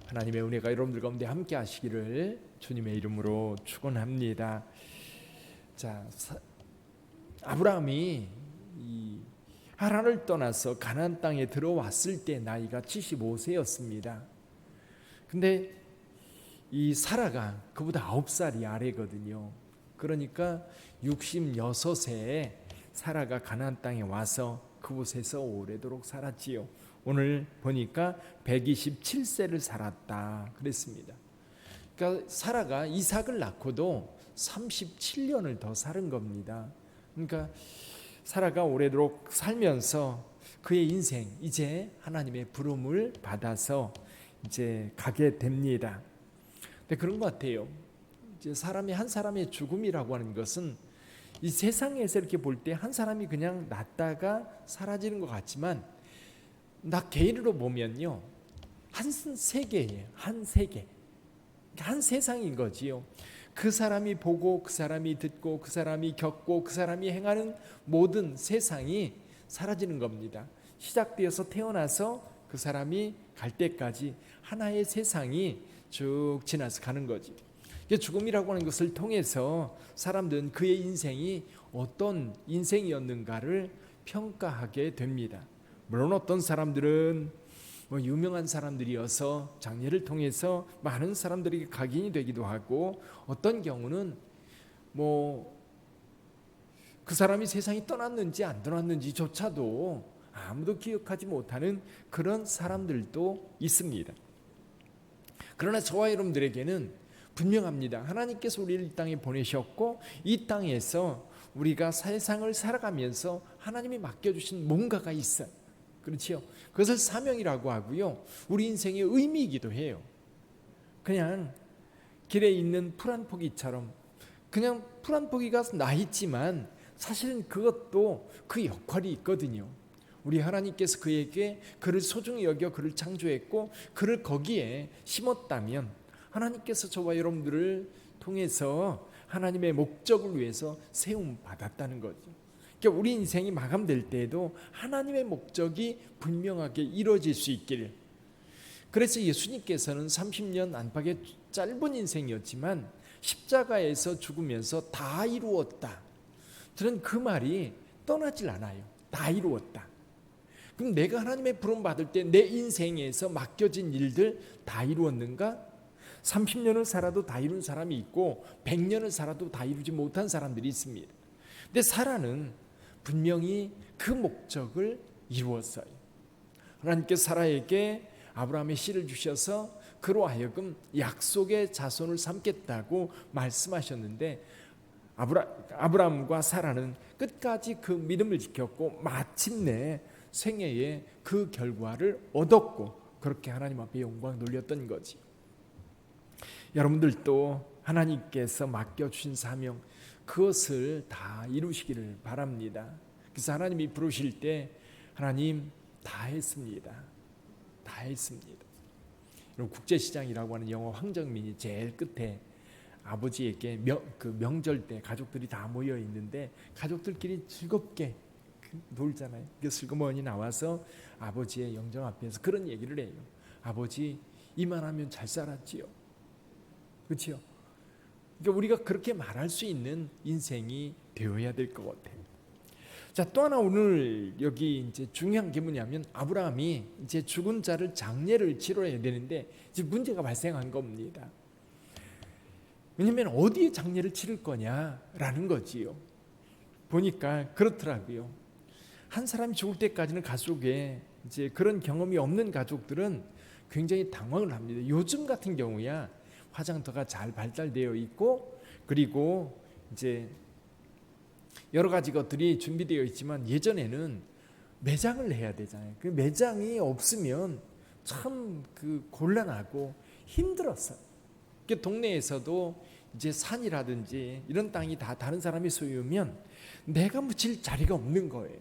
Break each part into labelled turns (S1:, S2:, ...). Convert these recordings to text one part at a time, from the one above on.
S1: 하나님의 은혜가 여러분들 가운데 함께 하시기를 주님의 이름으로 축원합니다. 자, 아브라함이 이 하란을 떠나서 가나안 땅에 들어왔을 때 나이가 75세였습니다. 근데 이 사라가 그보다 9살이 아래거든요. 그러니까 66세에 사라가 가나안 땅에 와서 그곳에서 오래도록 살았지요. 오늘 보니까 127세를 살았다 그랬습니다. 그러니까 사라가 이삭을 낳고도 37년을 더 사는 겁니다. 그러니까 사라가 오래도록 살면서 그의 인생 이제 하나님의 부름을 받아서 이제 가게 됩니다. 근데 그런 것 같아요. 이제 한 사람의 죽음이라고 하는 것은 이 세상에서 이렇게 볼 때 한 사람이 그냥 났다가 사라지는 것 같지만 나 개인으로 보면요, 한 세계예요. 한 세계, 한 세상인 거지요. 그 사람이 보고 그 사람이 듣고 그 사람이 겪고 그 사람이 행하는 모든 세상이 사라지는 겁니다. 시작되어서 태어나서 그 사람이 갈 때까지 하나의 세상이 쭉 지나서 가는 거지. 죽음이라고 하는 것을 통해서 사람들은 그의 인생이 어떤 인생이었는가를 평가하게 됩니다. 물론 어떤 사람들은 유명한 사람들이어서 장례를 통해서 많은 사람들에게 각인이 되기도 하고, 어떤 경우는 그 사람이 세상이 떠났는지 안 떠났는지조차도 아무도 기억하지 못하는 그런 사람들도 있습니다. 그러나 저와 여러분들에게는 분명합니다. 하나님께서 우리를 이 땅에 보내셨고 이 땅에서 우리가 세상을 살아가면서 하나님이 맡겨주신 뭔가가 있어요. 그렇지요? 그것을 사명이라고 하고요, 우리 인생의 의미이기도 해요. 그냥 길에 있는 풀 한 포기처럼 그냥 풀 한 포기가 나 있지만 사실은 그것도 그 역할이 있거든요. 우리 하나님께서 그에게 그를 소중히 여겨 그를 창조했고 그를 거기에 심었다면 하나님께서 저와 여러분들을 통해서 하나님의 목적을 위해서 세움 받았다는 거죠. 그러니까 우리 인생이 마감될 때에도 하나님의 목적이 분명하게 이루어질 수 있기를. 그래서 예수님께서는 30년 안팎의 짧은 인생이었지만 십자가에서 죽으면서 다 이루었다, 저는 그 말이 떠나질 않아요. 다 이루었다. 그럼 내가 하나님의 부름 받을 때 내 인생에서 맡겨진 일들 다 이루었는가? 30년을 살아도 다 이룬 사람이 있고 100년을 살아도 다 이루지 못한 사람들이 있습니다. 근데 사라는 분명히 그 목적을 이루었어요. 하나님께서 사라에게 아브라함의 씨를 주셔서 그로 하여금 약속의 자손을 삼겠다고 말씀하셨는데 아브라함과 사라는 끝까지 그 믿음을 지켰고 마침내 생애의 그 결과를 얻었고 그렇게 하나님 앞에 영광 돌렸던 거지. 여러분들도 하나님께서 맡겨주신 사명 그것을 다 이루시기를 바랍니다. 그래서 하나님이 부르실 때 하나님 다 했습니다. 다 했습니다. 여러분, 국제시장이라고 하는 영어 황정민이 제일 끝에 아버지에게 명절 때 가족들이 다 모여 있는데 가족들끼리 즐겁게 놀잖아요. 그 슬그머니 나와서 아버지의 영정 앞에서 그런 얘기를 해요. 아버지, 이만하면 잘 살았지요. 그렇죠? 그러니까 우리가 그렇게 말할 수 있는 인생이 되어야 될 것 같아요. 자, 또 하나 오늘 여기 이제 중요한 게 뭐냐면 아브라함이 이제 죽은 자를 장례를 치러야 되는데 이제 문제가 발생한 겁니다. 왜냐하면 어디에 장례를 치를 거냐라는 거지요. 보니까 그렇더라고요. 한 사람이 죽을 때까지는 가족에 이제 그런 경험이 없는 가족들은 굉장히 당황을 합니다. 요즘 같은 경우야 화장터가 잘 발달되어 있고 그리고 이제 여러 가지 것들이 준비되어 있지만 예전에는 매장을 해야 되잖아요. 그 매장이 없으면 참 곤란하고 힘들었어요. 동네에서도 이제 산이라든지 이런 땅이 다 다른 사람이 소유면 내가 묻힐 자리가 없는 거예요.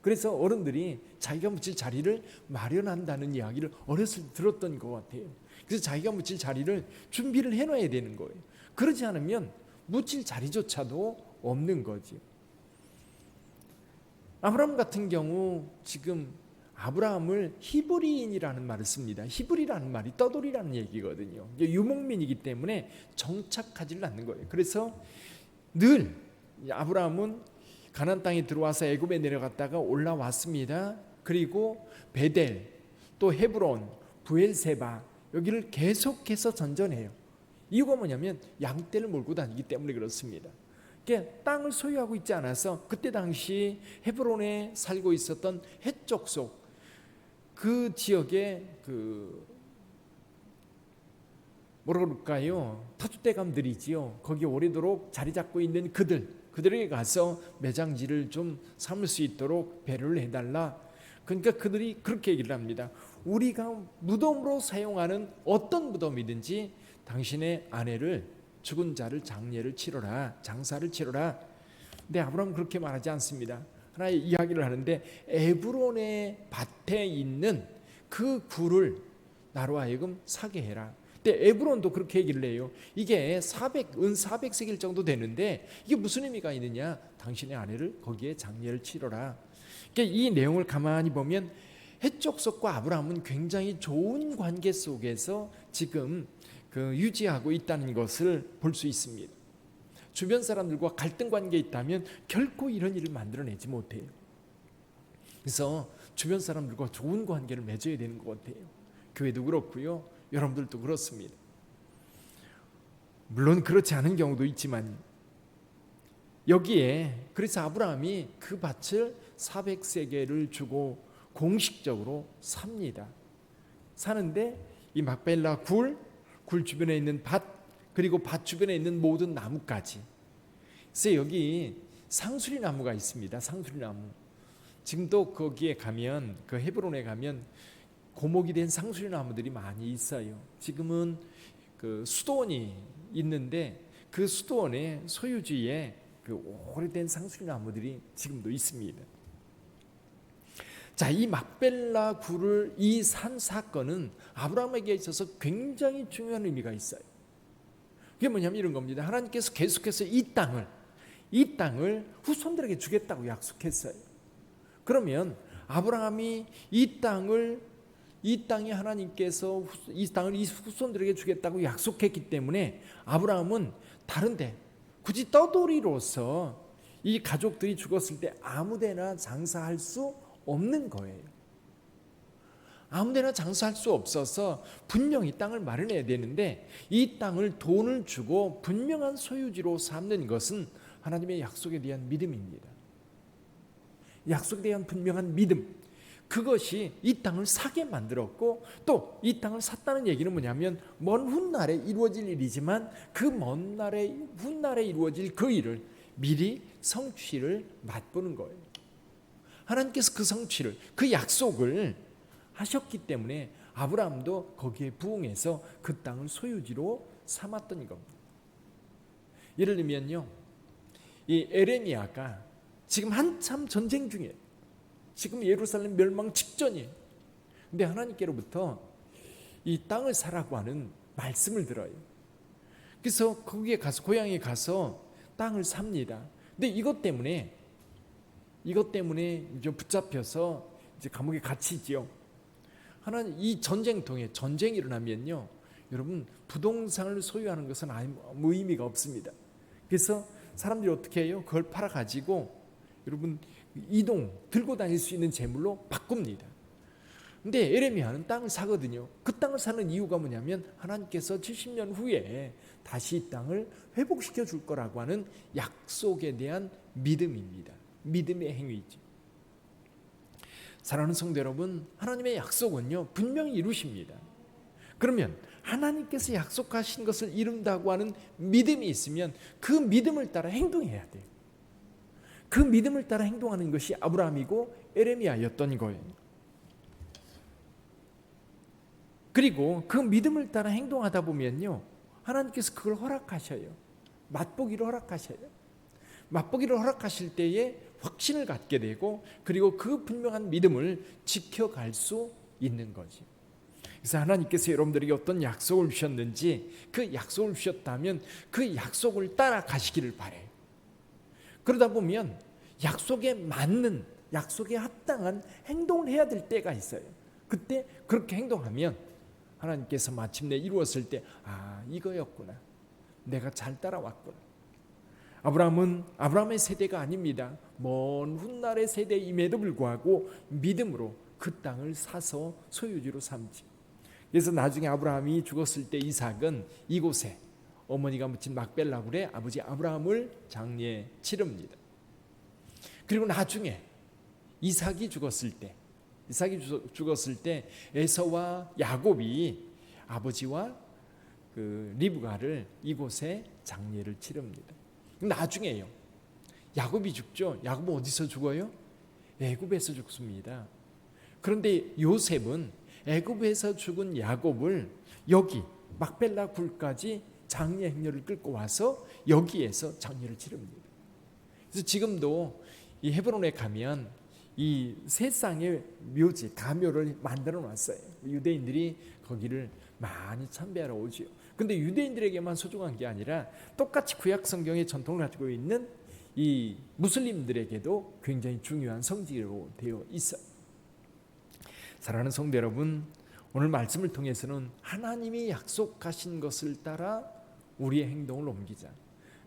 S1: 그래서 어른들이 자기가 묻힐 자리를 마련한다는 이야기를 어렸을 때 들었던 것 같아요. 그래서 자기가 묻힐 자리를 준비를 해놔야 되는 거예요. 그러지 않으면 묻힐 자리조차도 없는 거지. 아브라함 같은 경우 지금 아브라함을 히브리인이라는 말을 씁니다. 히브리라는 말이 떠돌이라는 얘기거든요. 유목민이기 때문에 정착하지를 않는 거예요. 그래서 늘 아브라함은 가나안 땅에 들어와서 애굽에 내려갔다가 올라왔습니다. 그리고 베델, 또 헤브론, 부엘세바 여기를 계속해서 전전해요. 이유가 뭐냐면 양떼를 몰고 다니기 때문에 그렇습니다. 땅을 소유하고 있지 않아서 그때 당시 헤브론에 살고 있었던 헷족 속 그 지역의 뭐라 그럴까요? 타주대감들이지요. 거기 오래도록 자리 잡고 있는 그들에게 가서 매장지를 좀 삼을 수 있도록 배려를 해달라. 그러니까 그들이 그렇게 얘기를 합니다. 우리가 무덤으로 사용하는 어떤 무덤이든지 당신의 아내를 죽은 자를 장례를 치러라, 장사를 치러라. 근데 아브라함은 그렇게 말하지 않습니다. 하나의 이야기를 하는데 에브론의 밭에 있는 그 굴을 나로 하여금 사게 해라. 근데 에브론도 그렇게 얘기를 해요. 이게 은 400세겔 정도 되는데 이게 무슨 의미가 있느냐? 당신의 아내를 거기에 장례를 치러라. 그러니까 이 내용을 가만히 보면 헷족속과 아브라함은 굉장히 좋은 관계 속에서 지금 유지하고 있다는 것을 볼 수 있습니다. 주변 사람들과 갈등 관계에 있다면 결코 이런 일을 만들어내지 못해요. 그래서 주변 사람들과 좋은 관계를 맺어야 되는 것 같아요. 교회도 그렇고요. 여러분들도 그렇습니다. 물론 그렇지 않은 경우도 있지만 여기에 그래서 아브라함이 그 밭을 400세겔을 주고 공식적으로 삽니다. 사는데 이 막벨라 굴 주변에 있는 밭 그리고 밭 주변에 있는 모든 나무까지. 그래서 여기 상수리 나무가 있습니다. 상수리 나무. 지금도 거기에 가면 그 헤브론에 가면 고목이 된 상수리 나무들이 많이 있어요. 지금은 그 수도원이 있는데 그 수도원의 소유주의 그 오래된 상수리 나무들이 지금도 있습니다. 자, 이 막벨라 굴을 이 산 사건은 아브라함에게 있어서 굉장히 중요한 의미가 있어요. 그게 뭐냐면 이런 겁니다. 하나님께서 계속해서 이 땅을 후손들에게 주겠다고 약속했어요. 그러면 아브라함이 이 땅이 하나님께서 이 땅을 이 후손들에게 주겠다고 약속했기 때문에 아브라함은 다른데 굳이 떠돌이로서 이 가족들이 죽었을 때 아무데나 장사할 수 없는 거예요. 아무데나 장사할 수 없어서 분명히 땅을 마련해야 되는데 이 땅을 돈을 주고 분명한 소유지로 삼는 것은 하나님의 약속에 대한 믿음입니다. 약속에 대한 분명한 믿음, 그것이 이 땅을 사게 만들었고 또 이 땅을 샀다는 얘기는 뭐냐면 먼 훗날에 이루어질 일이지만 그 먼 훗날에 이루어질 그 일을 미리 성취를 맛보는 거예요. 하나님께서 그 성취를, 그 약속을 하셨기 때문에 아브라함도 거기에 부응해서 그 땅을 소유지로 삼았던 겁니다. 예를 들면요, 이 에레미야가 지금 한참 전쟁 중이에요. 지금 예루살렘 멸망 직전이에요. 근데 하나님께로부터 이 땅을 사라고 하는 말씀을 들어요. 그래서 거기에 가서 고향에 가서 땅을 삽니다. 근데 이것 때문에 이제 붙잡혀서 이제 감옥에 갇히지요. 하나님 이 전쟁통에 전쟁이 일어나면요, 여러분 부동산을 소유하는 것은 아무 의미가 없습니다. 그래서 사람들이 어떻게 해요? 그걸 팔아 가지고 여러분 들고 다닐 수 있는 재물로 바꿉니다. 근데 에레미야는 땅을 사거든요. 그 땅을 사는 이유가 뭐냐면 하나님께서 70년 후에 다시 이 땅을 회복시켜 줄 거라고 하는 약속에 대한 믿음입니다. 믿음의 행위죠. 사랑하는 성도 여러분, 하나님의 약속은요 분명히 이루십니다. 그러면 하나님께서 약속하신 것을 이룬다고 하는 믿음이 있으면 그 믿음을 따라 행동해야 돼요. 그 믿음을 따라 행동하는 것이 아브라함이고 에레미야였던 거예요. 그리고 그 믿음을 따라 행동하다 보면요, 하나님께서 그걸 허락하셔요. 맛보기를 허락하셔요. 맛보기를 허락하실 때에 확신을 갖게 되고 그리고 그 분명한 믿음을 지켜갈 수 있는 거지. 그래서 하나님께서 여러분들에게 어떤 약속을 주셨는지 그 약속을 주셨다면 그 약속을 따라가시기를 바라요. 그러다 보면 약속에 맞는 약속에 합당한 행동을 해야 될 때가 있어요. 그때 그렇게 행동하면 하나님께서 마침내 이루었을 때 이거였구나. 내가 잘 따라왔구나. 아브라함은 아브라함의 세대가 아닙니다. 먼 훗날의 세대임에도 불구하고 믿음으로 그 땅을 사서 소유지로 삼지. 그래서 나중에 아브라함이 죽었을 때 이삭은 이곳에 어머니가 묻힌 막벨라굴에 아버지 아브라함을 장례 치릅니다. 그리고 나중에 이삭이 죽었을 때 에서와 야곱이 아버지와 그 리브가를 이곳에 장례를 치릅니다. 나중에요. 야곱이 죽죠. 야곱은 어디서 죽어요? 애굽에서 죽습니다. 그런데 요셉은 애굽에서 죽은 야곱을 여기 막벨라 굴까지 장례 행렬을 끌고 와서 여기에서 장례를 치릅니다. 그래서 지금도 이 헤브론에 가면 이 세 쌍의 묘지 가묘를 만들어 놨어요. 유대인들이 거기를 많이 참배하러 오지요. 근데 유대인들에게만 소중한 게 아니라 똑같이 구약 성경의 전통을 가지고 있는 이 무슬림들에게도 굉장히 중요한 성지로 되어 있어요. 사랑하는 성도 여러분, 오늘 말씀을 통해서는 하나님이 약속하신 것을 따라 우리의 행동을 옮기자.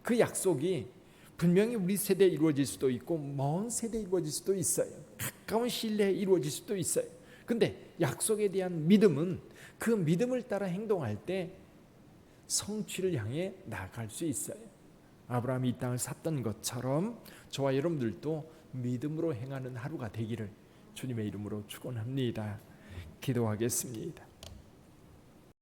S1: 그 약속이 분명히 우리 세대에 이루어질 수도 있고 먼 세대에 이루어질 수도 있어요. 가까운 시일 내에 이루어질 수도 있어요. 근데 약속에 대한 믿음은 그 믿음을 따라 행동할 때 성취를 향해 나아갈 수 있어요. 아브라함이 이 땅을 샀던 것처럼 저와 여러분들도 믿음으로 행하는 하루가 되기를 주님의 이름으로 축원합니다. 기도하겠습니다.